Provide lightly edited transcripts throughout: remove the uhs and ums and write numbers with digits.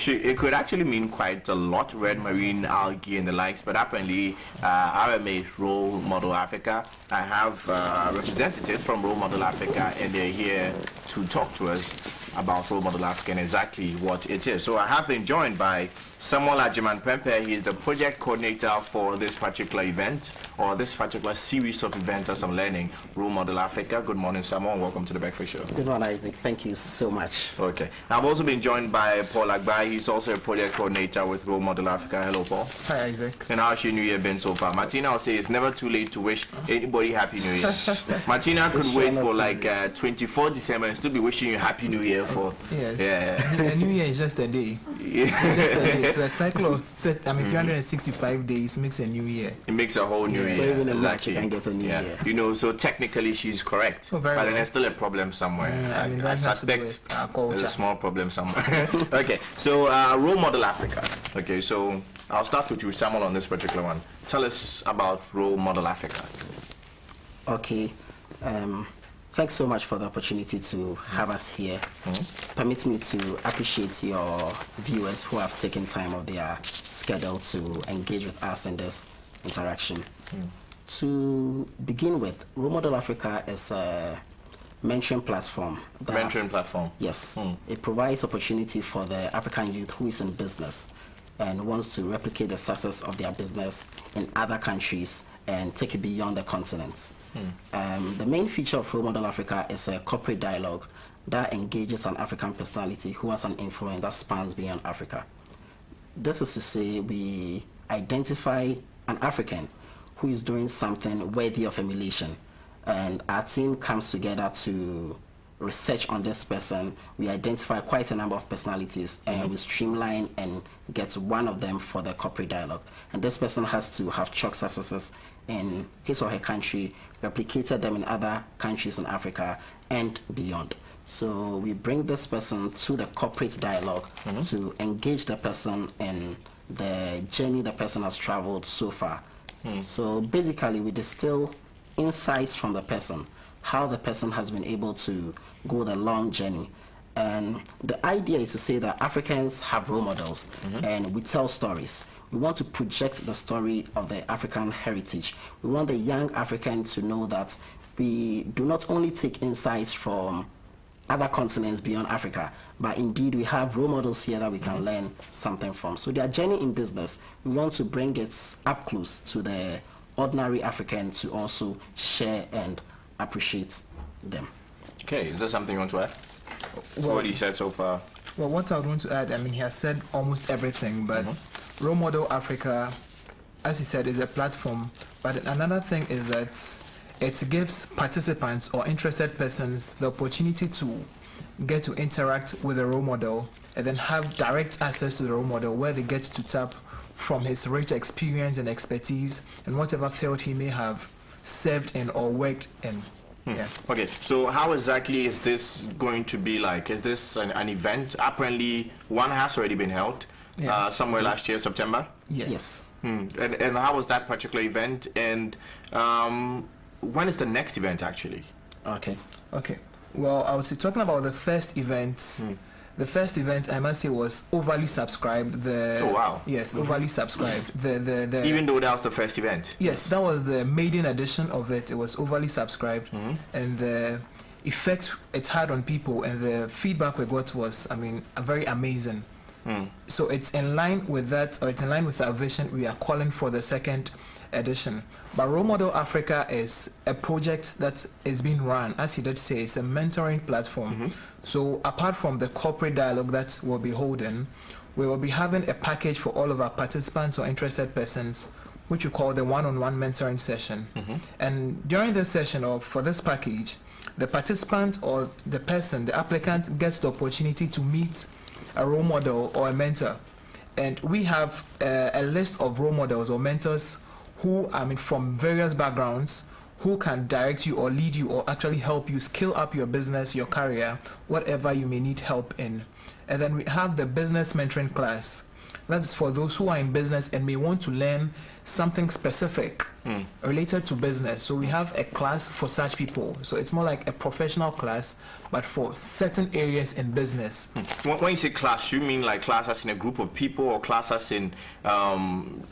It could actually mean quite a lot, red marine algae and the likes, but apparently RMA is Role Model Africa. I have representatives from Role Model Africa, and they're here to talk to us about Role Model Africa and exactly what it is. So I have been joined by Samuel Agyeman-Prempeh. He is the project coordinator for this particular event, or this particular series of events as I'm learning, Role Model Africa. Good morning, Samuel. Welcome to the Breakfast Show. Good morning, Isaac. Thank you so much. Okay. I've also been joined by Paul Agbai. He's also a project coordinator with Role Model Africa. Hello, Paul. Hi, Isaac. And how's your New Year been so far? Martina will say it's never too late to wish anybody Happy New Year. Martina could wait for like 24 December and still be wishing you Happy New Year for... Yes. Yeah. New Year is just a day. It's just a day. So a cycle of 365 days makes a new year. It makes a whole new year. So even in March you can get a new year. You know, so technically she's correct. But then there's still a problem somewhere. I suspect there's a small problem somewhere. Okay, so Role Model Africa. Okay, so I'll start with you, Samuel, on this particular one. Tell us about Role Model Africa. Okay. Thanks so much for the opportunity to have us here. Permit me to appreciate your viewers who have taken time of their schedule to engage with us in this interaction. To begin with, Role Model Africa is a mentoring platform. Mentoring platform? Yes. It provides opportunity for the African youth who is in business and wants to replicate the success of their business in other countries and take it beyond the continents. The main feature of Role Model Africa is a corporate dialogue that engages an African personality who has an influence that spans beyond Africa. This is to say, we identify an African who is doing something worthy of emulation, and our team comes together to research on this person. We identify quite a number of personalities and we streamline and get one of them for the corporate dialogue. And this person has to have chalk successes in his or her country, replicated them in other countries in Africa and beyond. So we bring this person to the corporate dialogue to engage the person in the journey the person has traveled so far. So basically we distill insights from the person, how the person has been able to go the long journey. And the idea is to say that Africans have role models and we tell stories. We want to project the story of the African heritage. We want the young African to know that we do not only take insights from other continents beyond Africa, but indeed we have role models here that we can learn something from. So their journey in business, we want to bring it up close to the ordinary African to also share and appreciate them. Okay, is there something you want to add? Well, what he said so far? Well, what I would want to add, I mean, he has said almost everything, but Role Model Africa, as he said, is a platform. But another thing is that it gives participants or interested persons the opportunity to get to interact with a role model and then have direct access to the role model where they get to tap from his rich experience and expertise and whatever field he may have served in or worked in. Okay, so how exactly is this going to be like? Is this an event? Apparently, one has already been held somewhere last year, September? Yes. And how was that particular event? And when is the next event, actually? Okay. Well, I was talking about the first event. The first event, I must say, was overly subscribed. Oh, wow. Yes, overly subscribed. Even though that was the first event? Yes, that was the maiden edition of it. It was overly subscribed. And the effect it had on people and the feedback we got was, I mean, very amazing. So it's in line with that, or it's in line with our vision. We are calling for the second edition. But Role Model Africa is a project that is being run, as he did say, it's a mentoring platform. So apart from the corporate dialogue that we'll be holding, we will be having a package for all of our participants or interested persons, which we call the one-on-one mentoring session. And during this session, or for this package, the participant or the person, the applicant, gets the opportunity to meet a role model or a mentor. And we have a list of role models or mentors who, I mean, from various backgrounds, who can direct you or lead you or actually help you scale up your business, your career, whatever you may need help in. And then we have the business mentoring class. That's for those who are in business and may want to learn something specific related to business. So we have a class for such people. So it's more like a professional class, but for certain areas in business. When you say class, you mean like class as in a group of people, or class as in an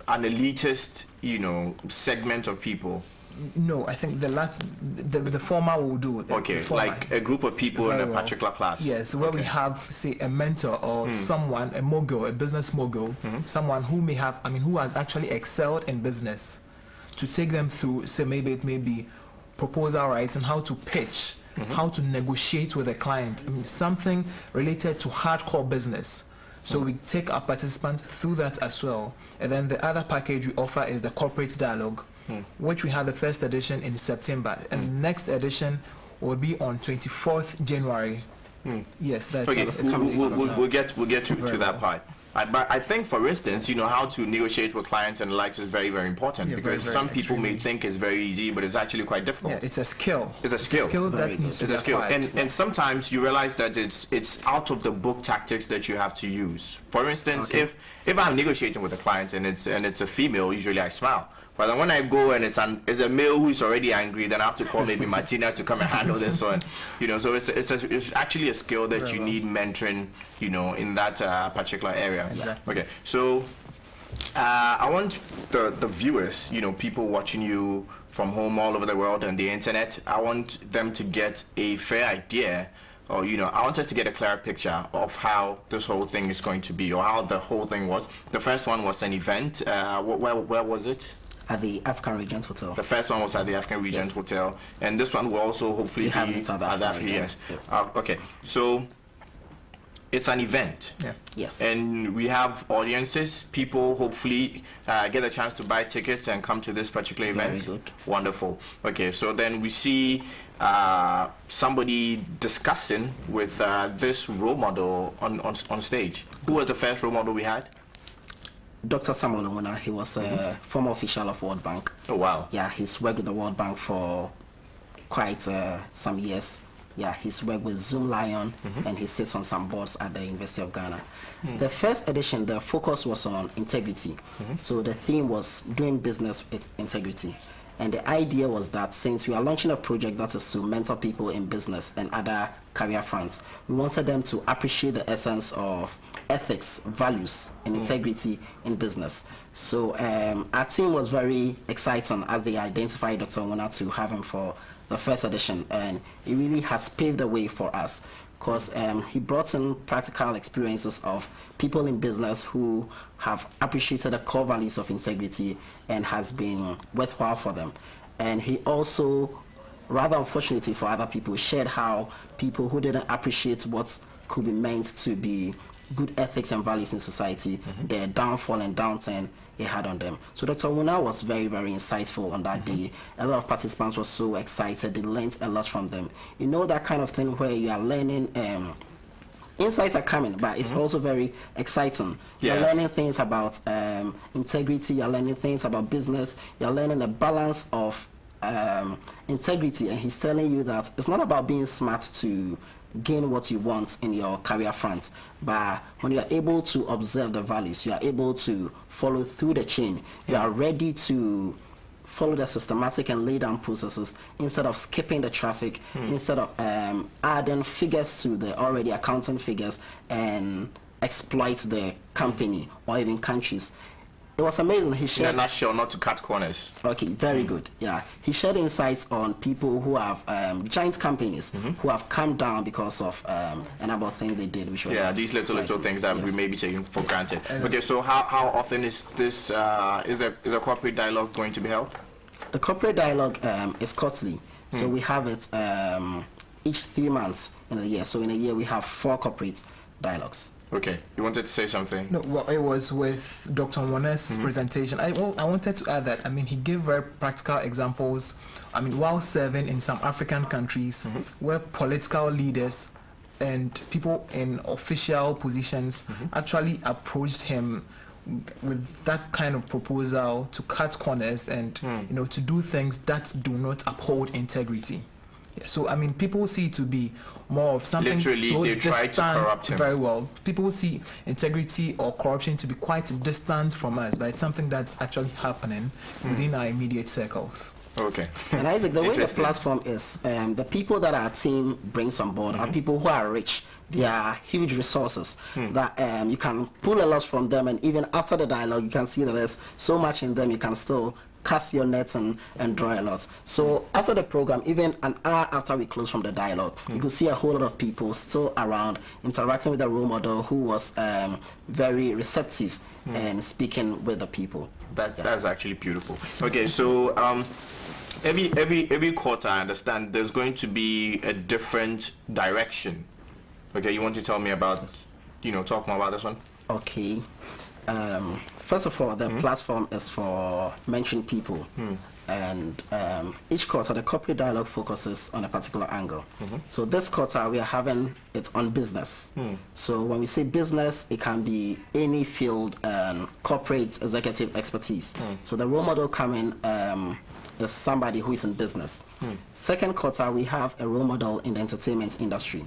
elitist, segment of people? No, I think the former will do. Okay, like a group of people in a particular class. Yes, where we have, say, a mentor or someone, a mogul, a business mogul, someone who may have, who has actually excelled in business, to take them through, say, maybe it may be proposal writing, how to pitch, how to negotiate with a client, something related to hardcore business. So we take our participants through that as well. And then the other package we offer is the corporate dialogue, which we had the first edition in September, and the next edition will be on 24th January. Yes, that's okay. We'll get to that part. But I think, for instance, how to negotiate with clients and the likes is very, very important, because some people may think it's very easy, but it's actually quite difficult. Yeah, it's a skill. It's a skill. That needs to be acquired. And sometimes you realize that it's out of the book tactics that you have to use. For instance, if I'm negotiating with a client and it's a female, usually I smile. But then when I go and it's a male who is already angry, then I have to call maybe Martina to come and handle this one. So it's actually a skill that you need mentoring, in that particular area. Exactly. Okay, so I want the viewers, people watching you from home all over the world and the internet, I want them to get a fair idea, or I want us to get a clear picture of how this whole thing is going to be, or how the whole thing was. The first one was an event. Where was it? At the African Regent Hotel. The first one was at the African Regent Hotel, and this one will also hopefully be at the African. Yes. Okay, so it's an event. Yeah. Yes. And we have audiences. People hopefully get a chance to buy tickets and come to this particular event. Very good. Wonderful. Okay, so then we see somebody discussing with this role model on stage. Who was the first role model we had? Dr. Samuel Onwuna. He was a former official of World Bank. Oh, wow. Yeah, he's worked with the World Bank for quite some years. Yeah, he's worked with Zoom Lion, and he sits on some boards at the University of Ghana. The first edition, the focus was on integrity. So the theme was doing business with integrity. And the idea was that since we are launching a project that is to mentor people in business and other career fronts, we wanted them to appreciate the essence of ethics, values, and integrity in business. So our team was very exciting as they identified Dr. Onwuna to have him for the first edition, and it really has paved the way for us, because he brought in practical experiences of people in business who have appreciated the core values of integrity and has been worthwhile for them. And he also, rather unfortunately for other people, shared how people who didn't appreciate what could be meant to be good ethics and values in society, their downfall and downturn it had on them. So Dr. Onwuna was very, very insightful on that day. A lot of participants were so excited. They learned a lot from them. That kind of thing where you are learning, insights are coming, but it's also very exciting. Yeah. You're learning things about integrity, you're learning things about business, you're learning the balance of integrity, and he's telling you that it's not about being smart to gain what you want in your career front, but when you are able to observe the values, you are able to follow through the chain, you are ready to follow the systematic and lay down processes instead of skipping the traffic, instead of adding figures to the already accounting figures and exploit the company or even countries. It was amazing. He shared. In a nutshell, not to cut corners. Okay, very good. Yeah, he shared insights on people who have giant companies who have come down because of a number of things they did. Which were these little things that we may be taking for granted. Okay, so how often is this? Is a corporate dialogue going to be held? The corporate dialogue is quarterly, so we have it each 3 months in a year. So in a year we have 4 corporate dialogues. Okay, you wanted to say something? No, well, it was with Dr. Nwuna's presentation. I wanted to add that, he gave very practical examples, while serving in some African countries where political leaders and people in official positions actually approached him with that kind of proposal to cut corners and, to do things that do not uphold integrity. Yeah, so, people see it to be more of something Literally, so they try to distant. corrupt him. Very well. People see integrity or corruption to be quite distant from us, but it's something that's actually happening within our immediate circles. Okay. And Isaac, the way the Interesting. platform is, the people that our team brings on board are people who are rich. They are huge resources that you can pull a lot from them, and even after the dialogue, you can see that there's so much in them. You can still cast your nets and draw a lot. So after the program, even an hour after we close from the dialogue, you could see a whole lot of people still around interacting with the role model, who was very receptive and speaking with the people. That's actually beautiful. Okay, so every quarter, I understand there's going to be a different direction. Okay, you want to tell me about, talk more about this one? Okay. First of all, the platform is for mentoring people. And each quarter, the corporate dialogue focuses on a particular angle. So this quarter, we are having it on business. So when we say business, it can be any field, corporate executive expertise. So the role model coming is somebody who is in business. Second quarter, we have a role model in the entertainment industry.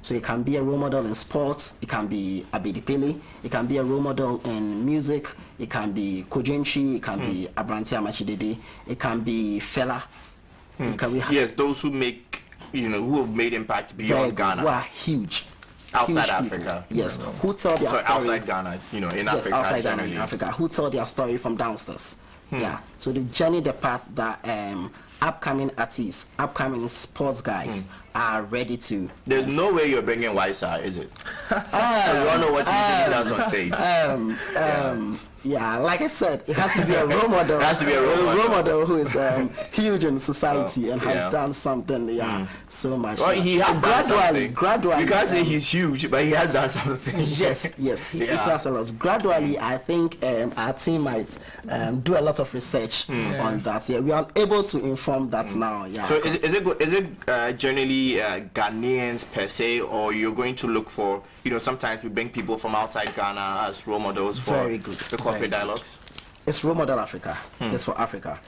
So it can be a role model in sports, it can be Abedipele, it can be a role model in music, it can be Kojenchi, it can be Abranti Amachidede, it can be Fela. Yes, those who make, who have made impact beyond Ghana. Who are huge. Outside huge Africa. People. Yes, who tell their story. Outside Ghana, in Africa outside Ghana, generally. in Africa, who tell their story from downstairs. Yeah, so the journey, the path that upcoming artists, upcoming sports guys are ready to. There's no way you're bringing Waisa, is it? You don't know what he does on stage. Yeah, like I said, it has to be a role model. It has to be a role model. Who is huge in society and has done something. So much. Well, he has done something. Gradually. You can't say he's huge, but he has done something. Yes, he does a lot. Gradually, I think our team might do a lot of research on that. Yeah, we are able to inform that now. Yeah. So is it generally Ghanaians per se, or you're going to look for, sometimes we bring people from outside Ghana as role models for the corporate dialogues? It's Role Model Africa. It's for Africa.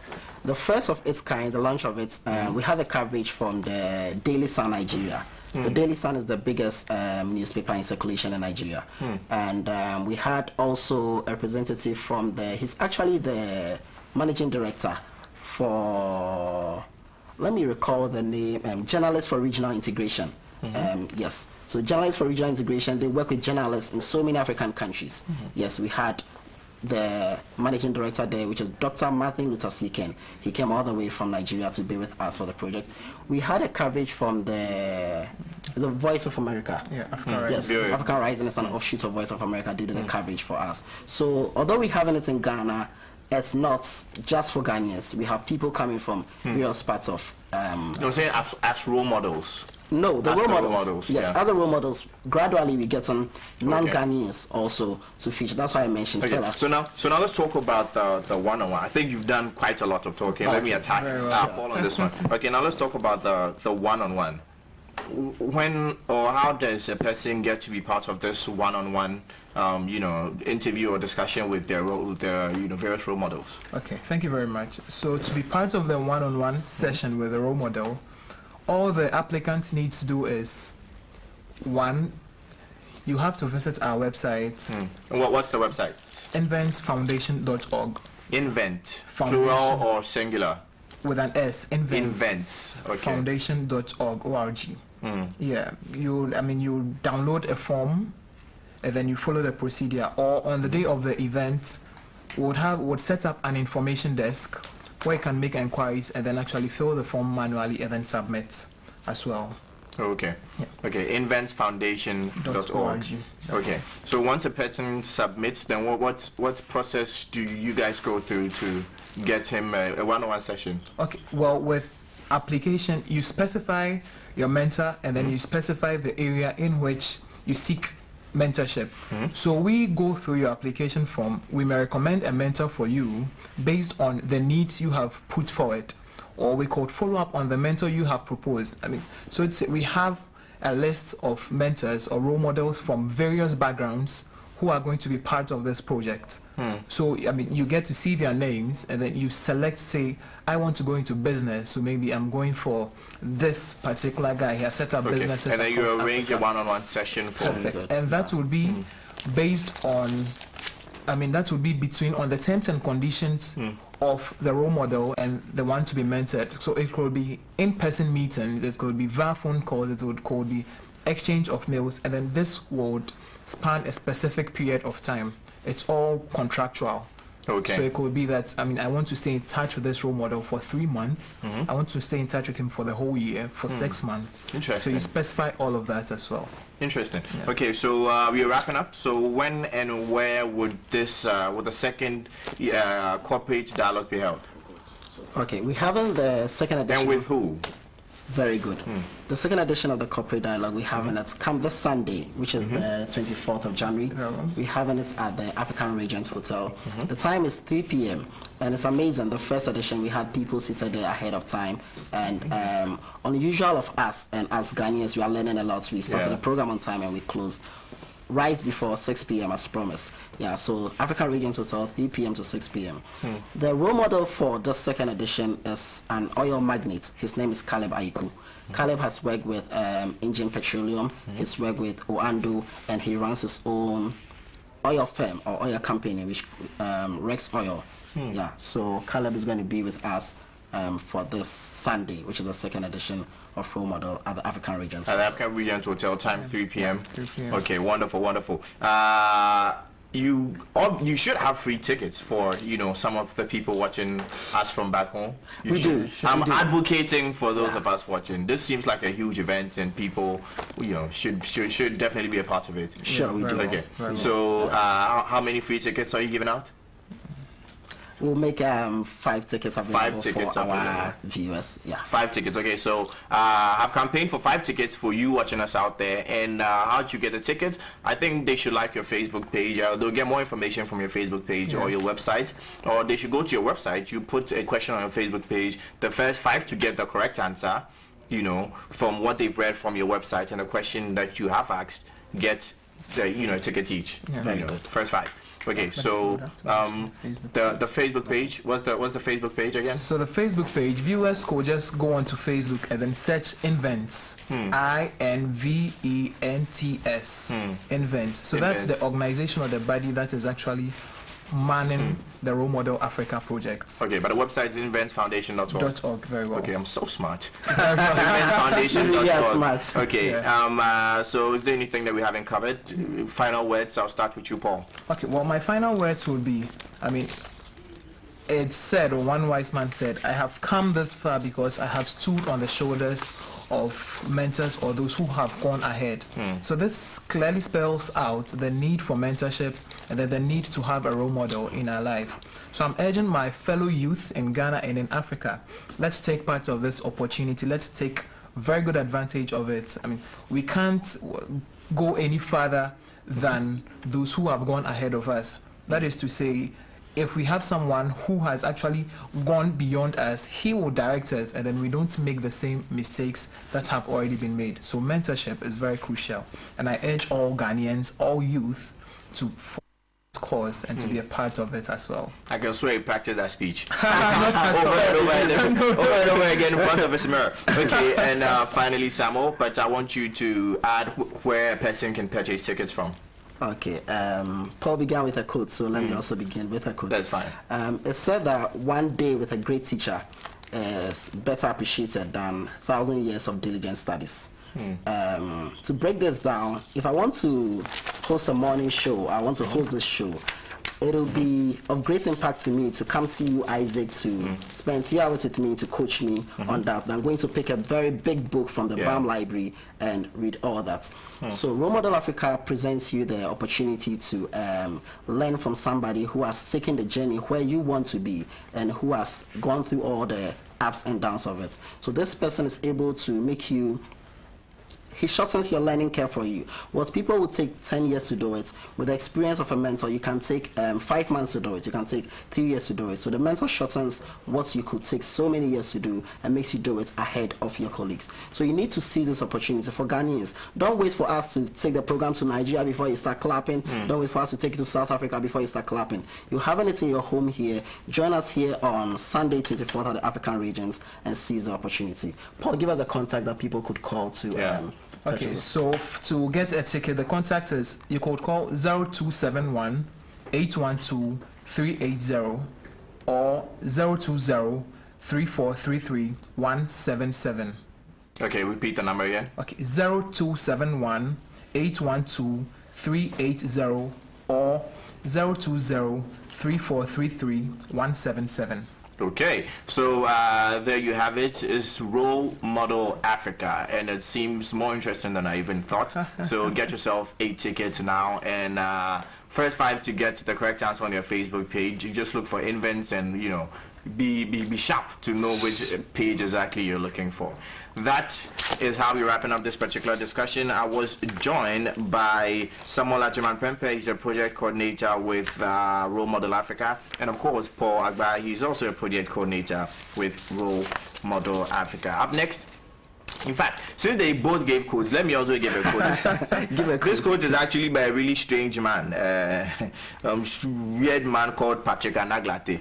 The first of its kind, the launch of it, we had the coverage from the Daily Sun Nigeria. The Daily Sun is the biggest newspaper in circulation in Nigeria. And we had also a representative from he's actually the managing director for, let me recall the name, Journalists for Regional Integration. Yes, so Journalists for Regional Integration, they work with journalists in so many African countries. Yes, we had the managing director there, which is Dr. Martin Luther Seeken. He came all the way from Nigeria to be with us for the project. We had a coverage from the Voice of America. Yeah, African Rising. Yes, African Rising is an offshoot of Voice of America. They did a coverage for us. So although we haven't it in Ghana, it's not just for Ghanaians. We have people coming from various parts of. You're saying as role models? No, the role models. Yes, yeah. other role models. Gradually, we get some non-Ghanaians also to feature. That's why I mentioned Fela. So now let's talk about the one-on-one. I think you've done quite a lot of talking. Let me attack Paul on this one. Okay, now let's talk about the one-on-one. When or how does a person get to be part of this one-on-one, interview or discussion with their various role models? Okay, thank you very much. So to be part of the one-on-one session with the role model, all the applicant needs to do is, one, you have to visit our website. And what's the website? inventsfoundation.org. Invent, Foundation. plural or singular? With an S. Invents. Okay. Foundation.org. O-R-G. Yeah, you download a form, and then you follow the procedure. Or on the day of the event, would set up an information desk where you can make inquiries and then actually fill the form manually and then submit as well. Okay. Yeah. Okay. Inventsfoundation.org. Okay. So once a person submits, then what process do you guys go through to get him a one-on-one session? Okay. Well, with application, you specify your mentor and then you specify the area in which you seek mentorship. So we go through your application form. We may recommend a mentor for you based on the needs you have put forward, or we could follow up on the mentor you have proposed. We have a list of mentors or role models from various backgrounds who are going to be part of this project. So, I mean, you get to see their names, and then you select, say, I want to go into business, so maybe I'm going for this particular guy. He has set up businesses. And then you across arrange Africa. a one-on-one session for Perfect. And that would be based on, I mean, that would be between on the terms and conditions of the role model and the one to be mentored. So it could be in-person meetings, it could be via phone calls, could be exchange of mails, and then this would span a specific period of time. It's all contractual. Okay. So it could be that, I mean, I want to stay in touch with this role model for 3 months. I want to stay in touch with him for the whole year, for 6 months. Interesting. So you specify all of that as well. Interesting. Yeah. Okay, so we are wrapping up. So when and where would this, would the second corporate dialogue be held? Okay, we have in the second edition. And with who? Very good. The second edition of the corporate dialogue we have in it come this Sunday, which is the 24th of January. We have it at the African Regent Hotel. The time is 3 p.m. and it's amazing. The first edition we had people seated there ahead of time, and unusual of us, and as Ghanaians we are learning a lot. We started the program on time and we closed right before 6 p.m. as promised. Yeah, so African Regent Hotel, 3 p.m. to 6 p.m. The role model for this second edition is an oil magnate. His name is Caleb Aiku. Caleb has worked with Engine Petroleum, he's worked with Oando, and he runs his own oil firm or oil company, which Rex Oil. Yeah, so Caleb is going to be with us for this Sunday, which is the second edition of role model at the African Regent. At the African Regent Hotel, time 3 p.m. 3 p.m. Okay, wonderful, wonderful. You should have free tickets for some of the people watching us from back home. We do. I'm advocating for those of us watching. This seems like a huge event, and people should definitely be a part of it. Sure, we do. Okay. So how many free tickets are you giving out? We'll make 5 tickets available for our viewers. Yeah. 5 tickets. Okay, so I've campaigned for 5 tickets for you watching us out there. And how do you get the tickets? I think they should like your Facebook page. They'll get more information from your Facebook page or your website, or they should go to your website. You put a question on your Facebook page. The first 5 to get the correct answer, from what they've read from your website and the question that you have asked, get the a ticket each. Very good. First 5. Okay, so the Facebook page, what's the Facebook page again? So the Facebook page, viewers could just go onto Facebook and then search Invents, INVENTS, Invents. So that's the organization or the body that is actually manning the Role Model Africa projects. Okay, but the website is inventsfoundation.org. .org, very well. Okay, I'm so smart. Inventsfoundation.org. Yeah, smart. Okay, so is there anything that we haven't covered? Final words, I'll start with you, Paul. Okay, well, my final words would be, I mean, it's said, or one wise man said, I have come this far because I have stood on the shoulders of mentors or those who have gone ahead. So this clearly spells out the need for mentorship and then the need to have a role model in our life. So I'm urging my fellow youth in Ghana and in Africa, let's take part of this opportunity. Let's take very good advantage of it. I mean, we can't go any further than those who have gone ahead of us. That is to say, if we have someone who has actually gone beyond us, he will direct us, and then we don't make the same mistakes that have already been made. So mentorship is very crucial, and I urge all Ghanaians, all youth, to follow this course and to be a part of it as well. I can swear you practice that speech over and over again in front of a mirror. Okay, and finally, Samuel, but I want you to add where a person can purchase tickets from. Okay, Paul began with a quote, so let me also begin with a quote. That's fine. It said that one day with a great teacher is better appreciated than 1,000 years of diligent studies. To break this down, if I want to host a morning show, I want to host this show, it'll be of great impact to me to come see you, Isaac, to spend 3 hours with me, to coach me on that. I'm going to pick a very big book from the BAM library and read all that. So Role Model Africa presents you the opportunity to learn from somebody who has taken the journey where you want to be and who has gone through all the ups and downs of it. So this person is able to make you he shortens your learning curve for you. What people would take 10 years to do it, with the experience of a mentor, you can take 5 months to do it. You can take 3 years to do it. So the mentor shortens what you could take so many years to do and makes you do it ahead of your colleagues. So you need to seize this opportunity for Ghanaians. Don't wait for us to take the program to Nigeria before you start clapping. Don't wait for us to take it to South Africa before you start clapping. You're having it in your home here. Join us here on Sunday 24th at the African Regions and seize the opportunity. Paul, give us a contact that people could call to. Okay, so to get a ticket, the contact is, you could call 0271 812 380 or 020 3433 177. Okay, repeat the number again. Okay, 0271 812 380 or 020 3433 177. Okay, so there you have it. It's Role Model Africa, and it seems more interesting than I even thought. So get yourself a ticket now, and first 5 to get the correct answer on your Facebook page. You just look for invents, and be sharp to know which page exactly you're looking for. That is how we're wrapping up this particular discussion. I was joined by Samuel Agyeman-Prempeh. He's a project coordinator with Role Model Africa, and of course Paul Agba. He's also a project coordinator with Role Model Africa. Up next, in fact, since they both gave quotes, let me also give a quote. This quote is actually by a really strange man, weird man called Patrick Anaglate.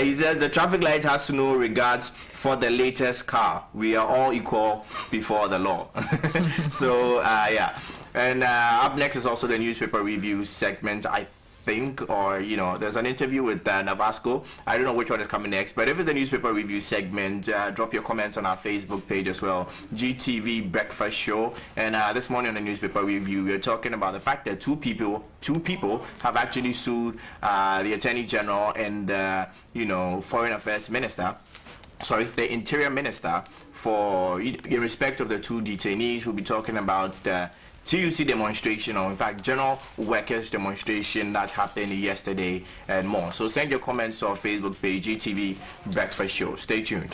He says, the traffic light has no regards for the latest car. We are all equal before the law. So, yeah. And up next is also the newspaper review segment, I think, or there's an interview with Navasco. I don't know which one is coming next, but if it's the newspaper review segment, drop your comments on our Facebook page as well, GTV Breakfast Show. And this morning on the newspaper review, we're talking about the fact that two people have actually sued the Attorney General and Foreign Affairs Minister, the Interior Minister, for in respect of the 2 detainees. We'll be talking about the TUC demonstration, or in fact general workers demonstration that happened yesterday, and more. So send your comments to our Facebook page, GTV Breakfast Show. Stay tuned.